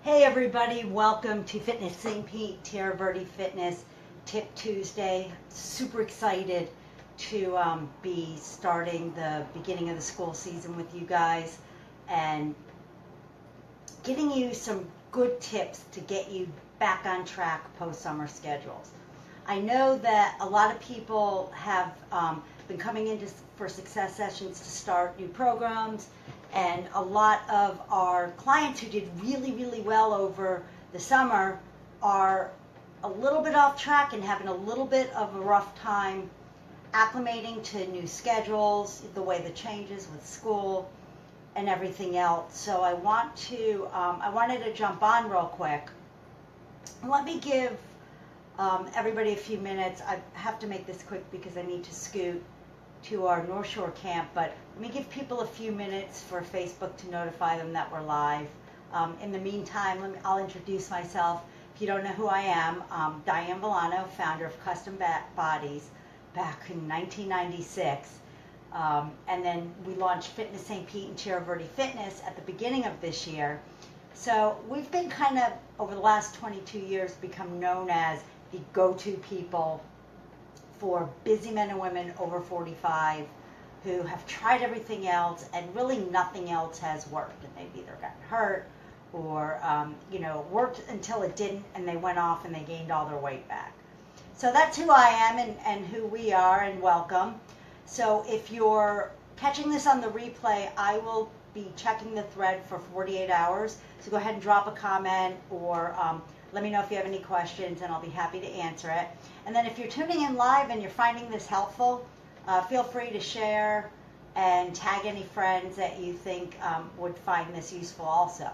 Hey everybody, welcome to Fitness St. Pete, Tara Verde Fitness Tip Tuesday. Super excited to be starting the beginning of the school season with you guys and getting you some good tips to get you back on track post-summer schedules. I know that a lot of people have been coming in for success sessions to start new programs, and a lot of our clients who did really well over the summer are a little bit off track and having a little bit of a rough time acclimating to new schedules, the way the changes with school and everything else. So I wanted to jump on real quick. Let me give everybody a few minutes. I have to make this quick because I need to scoot to our North Shore camp, but let me give people a few minutes for Facebook to notify them that we're live. In the meantime, I'll introduce myself. If you don't know who I am, Diane Villano, founder of Custom Bodies back in 1996. And then we launched Fitness St. Pete and Tara Verde Fitness at the beginning of this year. So we've been kind of, over the last 22 years, become known as the go-to people for busy men and women over 45 who have tried everything else and really nothing else has worked. And they've either gotten hurt or worked until it didn't, and they went off and they gained all their weight back. So that's who I am and who we are, and welcome. So if you're catching this on the replay, I will be checking the thread for 48 hours. So go ahead and drop a comment or let me know if you have any questions, and I'll be happy to answer it. And then if you're tuning in live and you're finding this helpful, feel free to share and tag any friends that you think would find this useful also.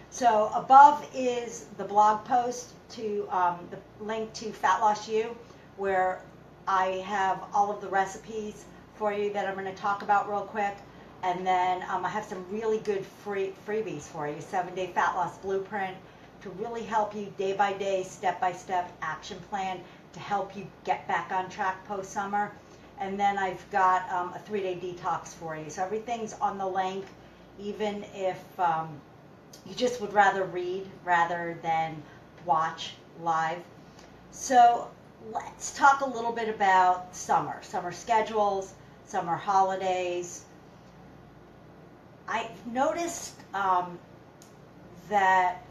So above is the blog post to the link to Fat Loss U, where I have all of the recipes for you that I'm going to talk about real quick. And then I have some really good freebies for you, 7-day fat loss blueprint, to really help you day by day, step by step action plan to help you get back on track post summer. And then I've got a 3-day detox for you. So everything's on the link, even if you just would rather read rather than watch live. So let's talk a little bit about summer schedules, summer holidays. I've noticed that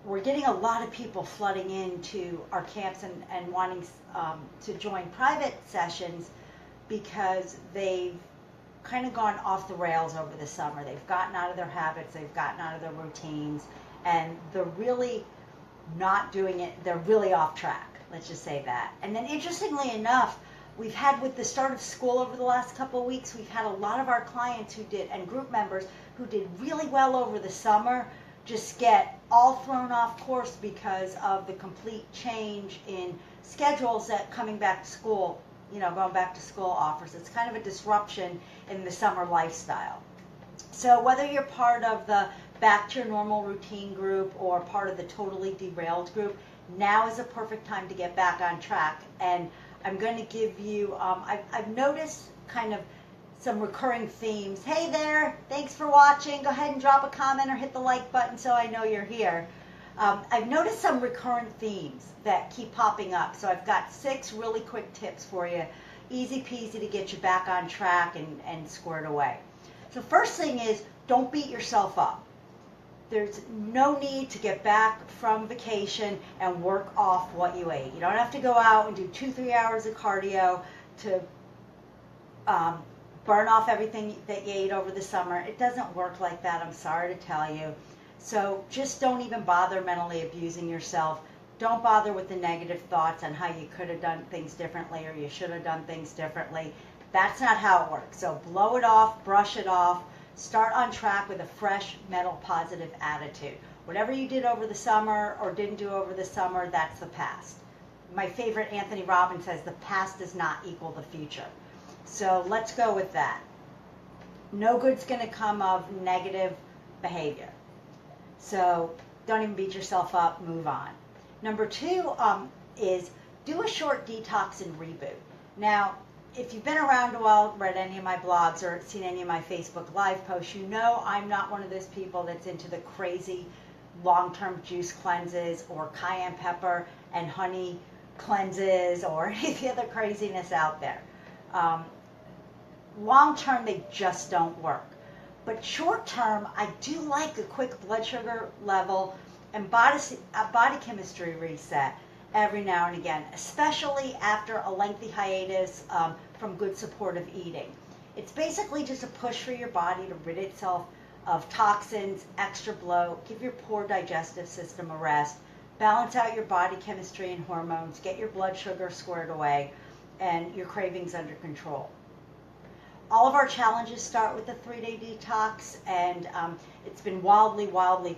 we're getting a lot of people flooding into our camps and wanting to join private sessions because they've kind of gone off the rails over the summer. They've gotten out of their habits, they've gotten out of their routines, and they're really not doing it. They're really off track, let's just say that. And then interestingly enough, we've had, with the start of school over the last couple of weeks, we've had a lot of our clients who did, and group members who did really well over the summer, just get all thrown off course because of the complete change in schedules that coming back to school, going back to school offers. It's kind of a disruption in the summer lifestyle. So whether you're part of the back to your normal routine group or part of the totally derailed group, now is a perfect time to get back on track. And I'm going to give you, I've noticed kind of some recurring themes. Hey there, thanks for watching. Go ahead and drop a comment or hit the like button so I know you're here. I've noticed some recurrent themes that keep popping up. So I've got 6 really quick tips for you. Easy peasy to get you back on track and squared away. So first thing is, don't beat yourself up. There's no need to get back from vacation and work off what you ate. You don't have to go out and do 2-3 hours of cardio to burn off everything that you ate over the summer. It doesn't work like that, I'm sorry to tell you. So just don't even bother mentally abusing yourself. Don't bother with the negative thoughts on how you could have done things differently or you should have done things differently. That's not how it works. So blow it off, brush it off. Start on track with a fresh, mental, positive attitude. Whatever you did over the summer or didn't do over the summer, that's the past. My favorite, Anthony Robbins, says the past does not equal the future. So let's go with that. No good's going to come of negative behavior. So don't even beat yourself up, move on. Number 2 is do a short detox and reboot. Now, if you've been around a while, read any of my blogs or seen any of my Facebook Live posts, you know I'm not one of those people that's into the crazy long-term juice cleanses or cayenne pepper and honey cleanses or any of the other craziness out there. Long-term, they just don't work. But short-term, I do like a quick blood sugar level and body chemistry reset every now and again, especially after a lengthy hiatus from good supportive eating. It's basically just a push for your body to rid itself of toxins, extra bloat, give your poor digestive system a rest, balance out your body chemistry and hormones, get your blood sugar squared away, and your cravings under control. All of our challenges start with the 3-day detox, and it's been wildly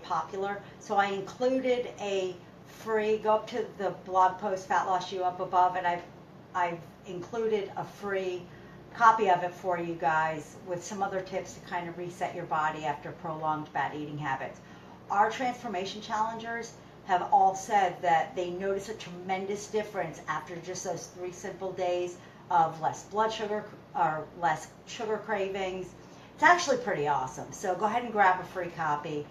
popular. So I included a free, go up to the blog post, Fat Loss You up above, and I've included a free copy of it for you guys with some other tips to kind of reset your body after prolonged bad eating habits. Our transformation challengers have all said that they notice a tremendous difference after just those 3 simple days of less blood sugar or less sugar cravings. It's actually pretty awesome. So go ahead and grab a free copy.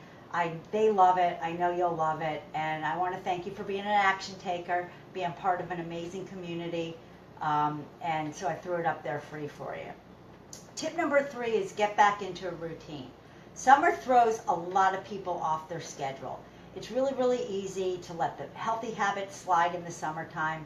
They love it. I know you'll love it. And I want to thank you for being an action taker, being part of an amazing community. And so I threw it up there free for you. Tip number 3 is get back into a routine. Summer throws a lot of people off their schedule. It's really easy to let the healthy habits slide in the summertime.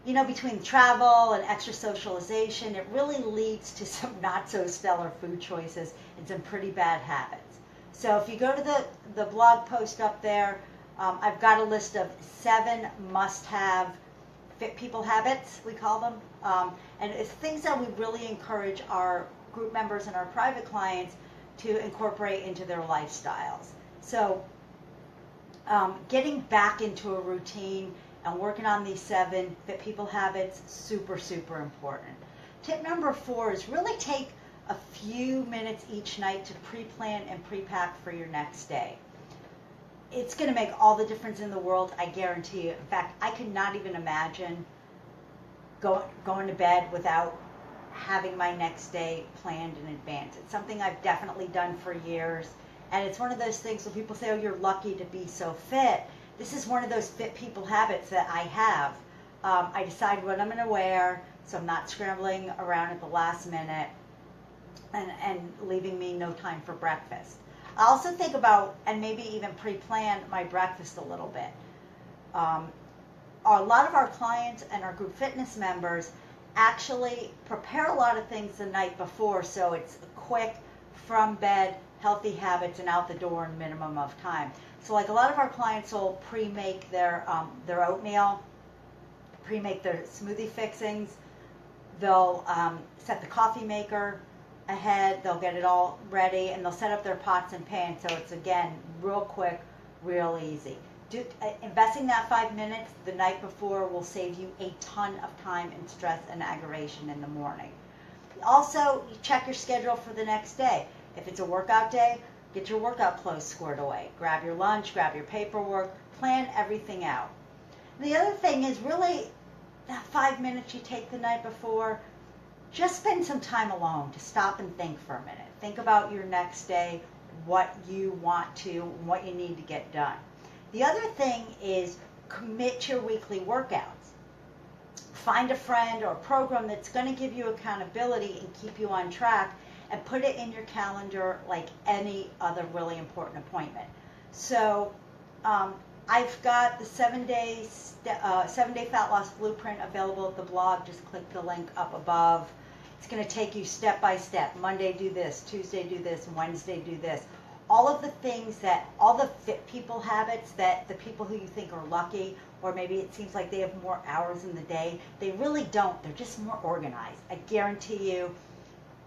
You know, between travel and extra socialization, it really leads to some not so stellar food choices and some pretty bad habits. So if you go to the blog post up there, I've got a list of 7 must-have fit people habits, we call them. And it's things that we really encourage our group members and our private clients to incorporate into their lifestyles. So getting back into a routine and working on these 7 fit people habits, super important. Tip number 4 is really take a few minutes each night to pre-plan and pre-pack for your next day. It's going to make all the difference in the world, I guarantee you. In fact, I could not even imagine going to bed without having my next day planned in advance. It's something I've definitely done for years, and it's one of those things when people say, oh, you're lucky to be so fit. This is one of those fit people habits that I have. I decide what I'm going to wear, so I'm not scrambling around at the last minute and leaving me no time for breakfast. I also think about, and maybe even pre-plan my breakfast a little bit. A lot of our clients and our group fitness members actually prepare a lot of things the night before, so it's quick, from bed, healthy habits, and out the door in minimum of time. So like a lot of our clients will pre-make their oatmeal, pre-make their smoothie fixings. They'll set the coffee maker ahead. They'll get it all ready, and they'll set up their pots and pans. So it's, again, real quick, real easy. Investing that 5 minutes the night before will save you a ton of time and stress and aggravation in the morning. Also, you check your schedule for the next day. If it's a workout day, get your workout clothes squared away. Grab your lunch, grab your paperwork, plan everything out. And the other thing is really that 5 minutes you take the night before, just spend some time alone to stop and think for a minute. Think about your next day, what you want to, and what you need to get done. The other thing is commit to your weekly workouts. Find a friend or a program that's going to give you accountability and keep you on track, and put it in your calendar like any other really important appointment. So I've got the 7-day fat loss blueprint available at the blog. Just click the link up above. It's going to take you step by step. Monday do this, Tuesday do this, and Wednesday do this. All of the things all the fit people habits that the people who you think are lucky, or maybe it seems like they have more hours in the day, they really don't. They're just more organized. I guarantee you,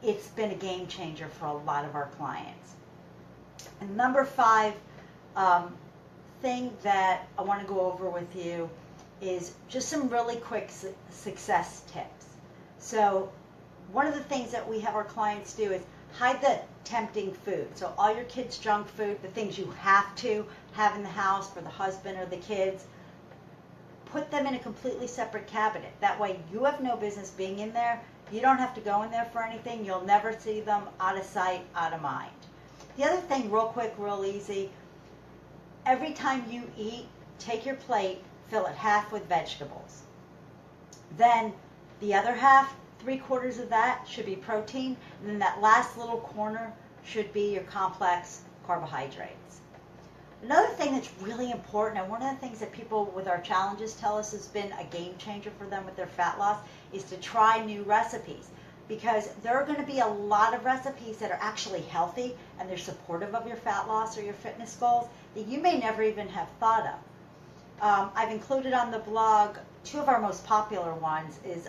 it's been a game changer for a lot of our clients. And number 5 thing that I want to go over with you is just some really quick success tips. So one of the things that we have our clients do is hide the tempting food. So all your kids' junk food, the things you have to have in the house for the husband or the kids, put them in a completely separate cabinet. That way you have no business being in there. You don't have to go in there for anything. You'll never see them. Out of sight, out of mind. The other thing, real quick, real easy, every time you eat, take your plate, fill it half with vegetables. Then the other half, 3/4 of that should be protein, and then that last little corner should be your complex carbohydrates. Another thing that's really important, and one of the things that people with our challenges tell us has been a game changer for them with their fat loss, is to try new recipes. Because there are going to be a lot of recipes that are actually healthy and they're supportive of your fat loss or your fitness goals that you may never even have thought of. I've included on the blog 2 of our most popular ones is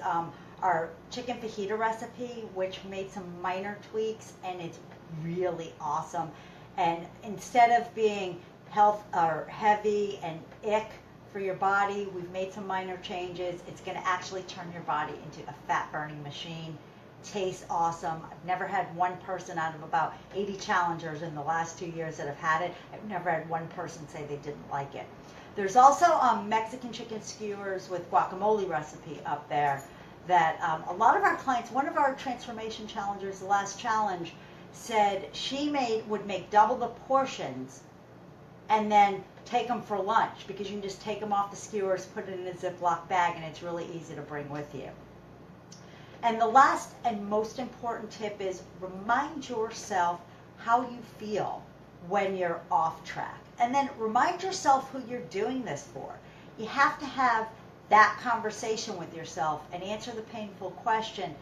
our chicken fajita recipe, which made some minor tweaks, and it's really awesome. And instead of being health or heavy and ick for your body, we've made some minor changes. It's going to actually turn your body into a fat burning machine. Tastes awesome. I've never had one person out of about 80 challengers in the last 2 years that have had it. I've never had one person say they didn't like it. There's also Mexican chicken skewers with guacamole recipe up there that a lot of our clients, one of our transformation challengers, the last challenge, said she would make double the portions and then take them for lunch, because you can just take them off the skewers, put it in a Ziploc bag, and it's really easy to bring with you. And the last and most important tip is remind yourself how you feel when you're off track. And then remind yourself who you're doing this for. You have to have that conversation with yourself and answer the painful question,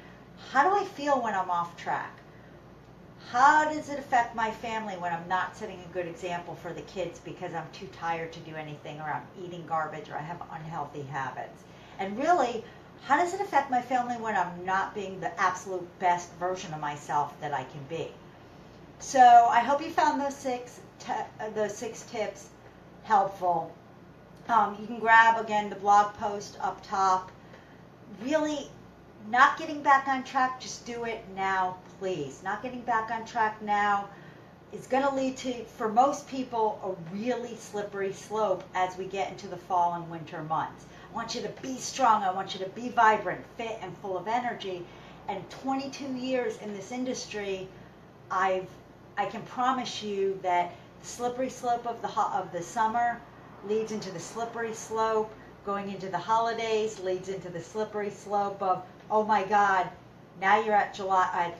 how do I feel when I'm off track? How does it affect my family when I'm not setting a good example for the kids because I'm too tired to do anything, or I'm eating garbage, or I have unhealthy habits? And really, how does it affect my family when I'm not being the absolute best version of myself that I can be? So I hope you found those six tips helpful. You can grab, again, the blog post up top. Really, not getting back on track, just do it now, please. Not getting back on track now is going to lead to, for most people, a really slippery slope as we get into the fall and winter months. I want you to be strong. I want you to be vibrant, fit, and full of energy. And 22 years in this industry, I can promise you that the slippery slope of the summer leads into the slippery slope going into the holidays, leads into the slippery slope of, oh my God, now you're at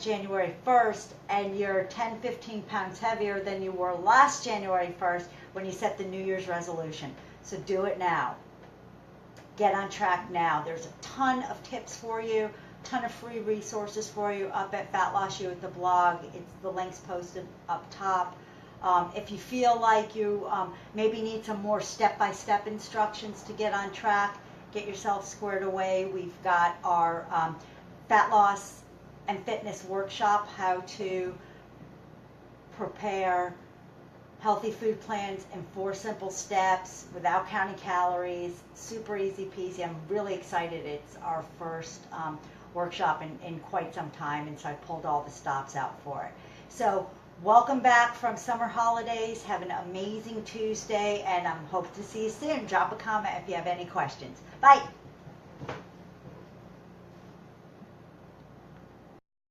January 1st and you're 10, 15 pounds heavier than you were last January 1st when you set the New Year's resolution. So do it now. Get on track now. There's a ton of tips for you, a ton of free resources for you up at Fat Loss You at the blog. The link's posted up top. If you feel like you maybe need some more step-by-step instructions to get on track, get yourself squared away, we've got our Fat Loss and Fitness Workshop, how to prepare healthy food plans in 4 simple steps without counting calories. Super easy peasy. I'm really excited. It's our first workshop in quite some time, and so I pulled all the stops out for it. So welcome back from summer holidays. Have an amazing Tuesday, and I hope to see you soon. Drop a comment if you have any questions. Bye.